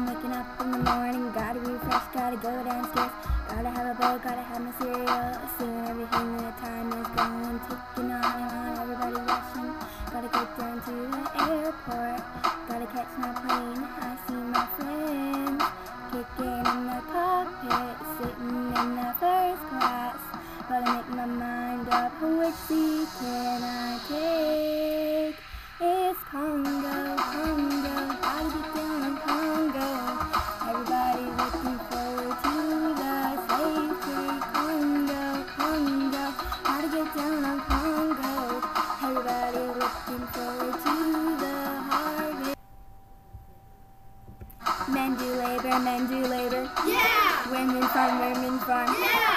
Waking up in the morning, gotta refresh, gotta go downstairs, gotta have a bowl, gotta have my cereal. Soon everything, the time is going, ticking on and on, everybody's rushing. Gotta get down to the airport, gotta catch my plane. I see my friends kicking in the cockpit, sitting in the first class. Gotta make my mind up, which seat can I take? It's Kongo, Kongo, gotta get down on Kongo. Everybody's looking forward to the slave trade. Kongo, Kongo, gotta get down on Kongo. Everybody's looking forward to the harvest. Men do labor, Yeah! women farm, Yeah!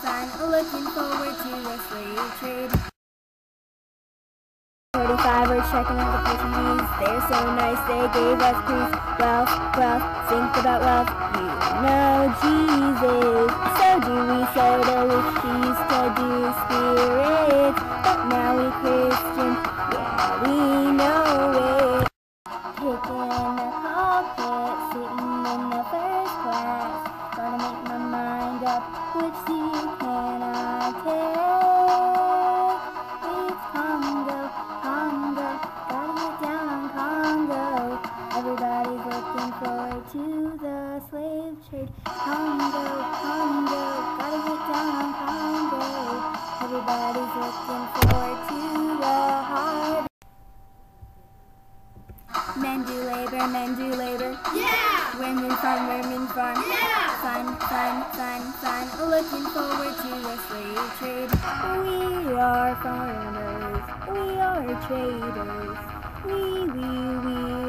fun, looking forward to the slave trade. 45 were checking out the Portuguese. They're so nice, they gave us peace. Wealth, think about wealth. You know Jesus. So do we, so do we. We used to do spirits, but now we Christian. Yeah, we know it. Kicking in the cockpit, sitting in the first class. Gotta make my mind up, which seat can I take? It's Kongo, Kongo, gotta get down on Kongo. Everybody's looking forward to the slave trade. Kongo, Kongo, gotta get down on Kongo. Everybody's looking forward to the harvest. Men do labor, Yeah! women farm, Yeah! fun, looking forward to the slave trade. We are farmers, we are traders, we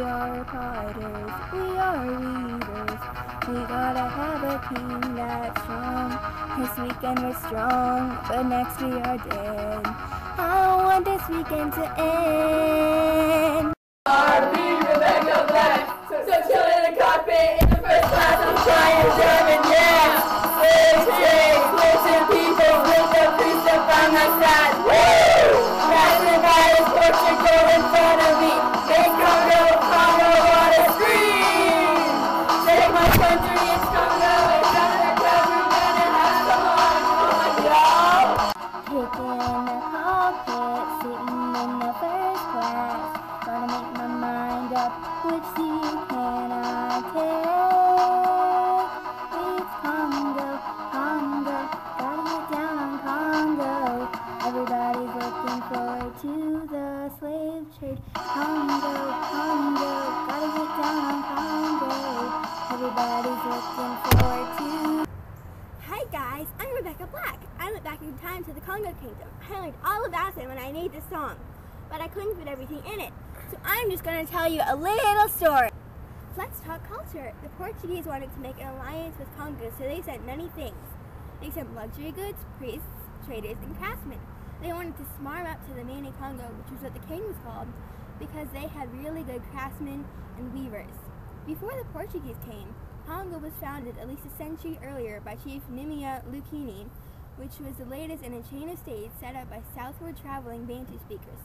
are potters, we are weavers. We gotta have a king that's strong. This weekend we're strong, but next we are dead. I don't want this weekend to end. Rebecca Black, so chilling in the cockpit in the first class, I'm trying German, yeah! Slave trade, listen people, with the priest up on my side, woo! Passing by this Portugal in front of me, make Kongo, Kongo, wanna scream! Take my country, it's Kongo, it's undercover, gonna have some fun, y'all! Kicking in the cockpit, sitting in the first class. Gotta make my mind up, which seat can I take? It's Kongo, Kongo, gotta get down on Kongo. Everybody's looking forward to the slave trade. Kongo, Kongo, gotta get down on Kongo. Everybody's looking forward to... Hi guys, I'm Rebecca Black. I went back in time to the Kongo Kingdom. I learned all about it when I made this song, but I couldn't fit everything in it. So I'm just going to tell you a little story. Let's talk culture. The Portuguese wanted to make an alliance with Kongo, so they sent many things. They sent luxury goods, priests, traders, and craftsmen. They wanted to smarm up to the Mani Kongo, which was what the king was called, because they had really good craftsmen and weavers. Before the Portuguese came, Kongo was founded at least a century earlier by Chief Nimia Lukini, which was the latest in a chain of states set up by southward traveling Bantu speakers.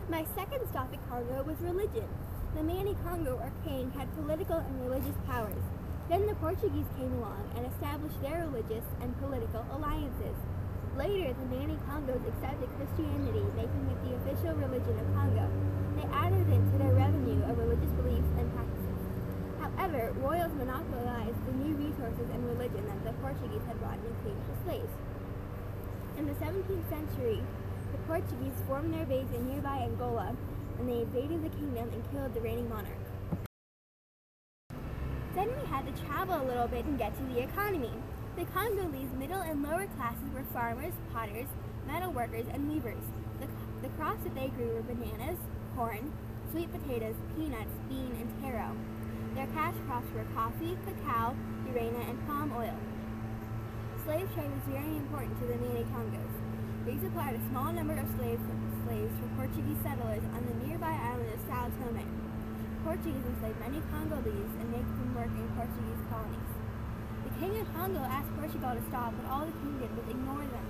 My second stop at Kongo was religion. The Mani Kongo, or king, had political and religious powers. Then the Portuguese came along and established their religious and political alliances. Later, the Mani Kongos accepted Christianity, making it the official religion of Kongo. They added it to their revenue of religious beliefs and practices. However, royals monopolized the new resources and religion that the Portuguese had brought in exchange for slaves. In the 17th century, the Portuguese formed their base in nearby Angola, and they invaded the kingdom and killed the reigning monarch. Then we had to travel a little bit and get to the economy. The Congolese middle and lower classes were farmers, potters, metal workers, and weavers. The crops that they grew were bananas, corn, sweet potatoes, peanuts, bean, and taro. Their cash crops were coffee, cacao, urana, and palm oil. Slave trade was very important to the Mani Kongos. They supplied a small number of slaves for Portuguese settlers on the nearby island of Sao Tome. Portuguese enslaved many Congolese and made them work in Portuguese colonies. The king of Congo asked Portugal to stop, but all the kingdom would ignore them.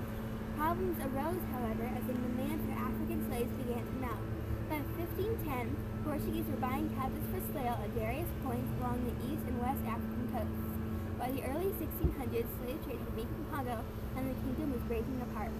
Problems arose, however, as the demand for African slaves began to mount. By 1510, Portuguese were buying captives for sale at various points along the east and west African coasts. By the early 1600s, slave trade had weakened Congo, and the kingdom was breaking apart.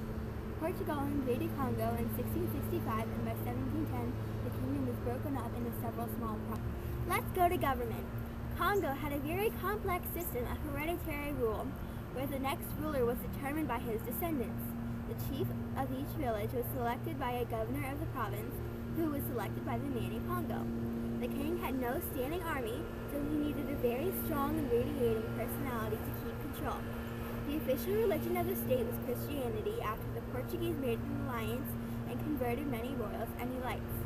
Portugal invaded Congo in 1665, and by 1710, the kingdom was broken up into several small provinces. Let's go to government. Congo had a very complex system of hereditary rule, where the next ruler was determined by his descendants. The chief of each village was selected by a governor of the province, who was selected by the man in Congo. The king had no standing army, so he needed a very strong and radiating personality to keep control. The official religion of the state was Christianity after the Portuguese made an alliance and converted many royals and elites.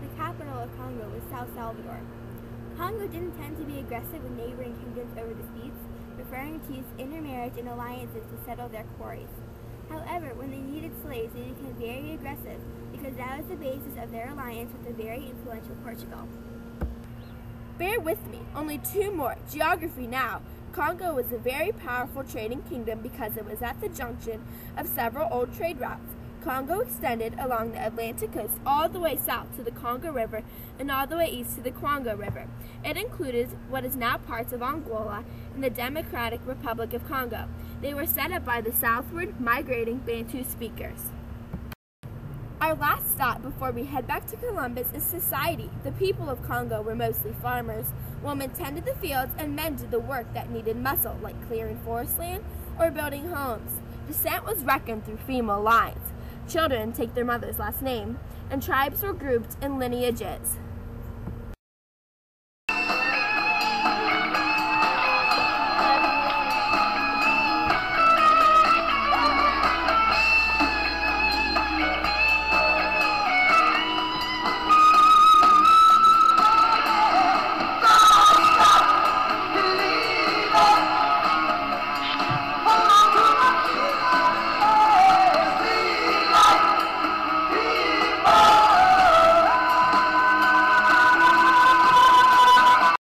The capital of Congo was Sao Salvador. Congo didn't tend to be aggressive with neighboring kingdoms over disputes, preferring to use intermarriage and alliances to settle their quarrels. However, when they needed slaves, they became very aggressive because that was the basis of their alliance with the very influential Portugal. Bear with me, only two more. Geography now. Congo was a very powerful trading kingdom because it was at the junction of several old trade routes. Congo extended along the Atlantic coast all the way south to the Kongo River and all the way east to the Kongo River. It included what is now parts of Angola and the Democratic Republic of Congo. They were set up by the southward migrating Bantu speakers. Our last stop before we head back to Columbus is society. The people of Congo were mostly farmers. Women tended the fields and men did the work that needed muscle, like clearing forest land or building homes. Descent was reckoned through female lines. Children take their mother's last name, and tribes were grouped in lineages.